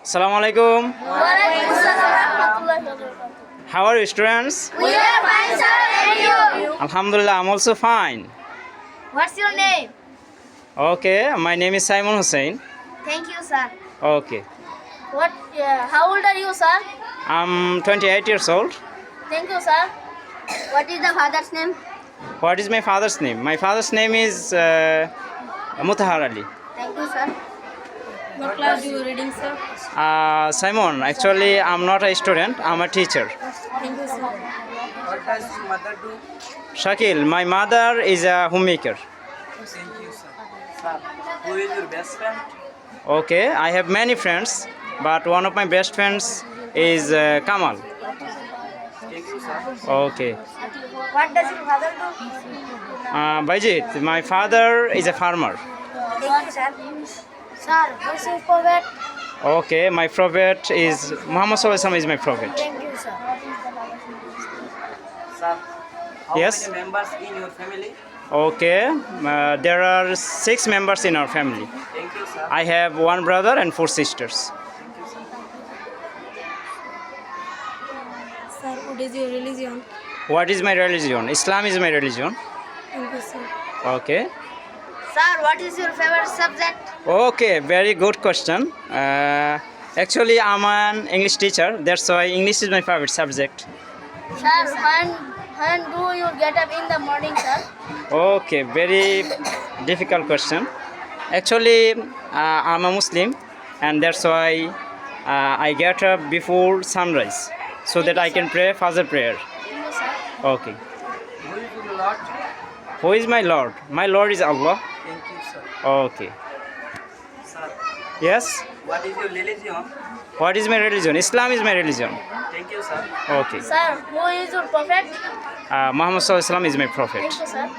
Assalamu alaikum. Waalaikumsalam warahmatullahi wabarakatuh. How are you, students? We are fine, sir. And you? Alhamdulillah, I'm also fine. What's your name? Okay, my name is Simon Hussein. Thank you, sir. Okay, What? How old are you, sir? I'm 28 years old. Thank you, sir. What is the father's name? What is my father's name? My father's name is Mutahar Ali. Thank you, sir. What class you reading, sir? Simon, actually, I'm not a student, I'm a teacher. Thank you, sir. What does your mother do? Shakil, my mother is a homemaker. Thank you, sir. Sir, who is your best friend? Okay, I have many friends, but one of my best friends is Kamal. Thank you, sir. Okay. What does your father do? Bajit, my father is a farmer. Thank you, sir. Sir, what's your prophet? Okay, my prophet is Muhammad Sallallahu Alaihi Wasallam is my prophet. Thank you, sir. Sir, how Yes? many members in your family? Okay, there are 6 members in our family. Thank you, sir. I have 1 brother and 4 sisters. Thank you, sir. Sir, what is your religion? What is my religion? Islam is my religion. Thank you, sir. Okay. Sir, what is your favorite subject? Okay, very good question. Actually, I'm an English teacher. That's why English is my favorite subject. Sir, when do you get up in the morning, sir? Okay, very difficult question. Actually, I'm a Muslim, and that's why I get up before sunrise so that I can pray Fajr prayer. Thank you, sir. Okay. Who is your Lord? Who is my Lord? My Lord is Allah. Thank you, sir. Okay. Sir, Yes. what is your religion? What is my religion? Islam is my religion. Thank you, sir. Okay. Sir, who is your prophet? Muhammad Sallallahu Alaihi Wasallam is my prophet. Thank you, sir.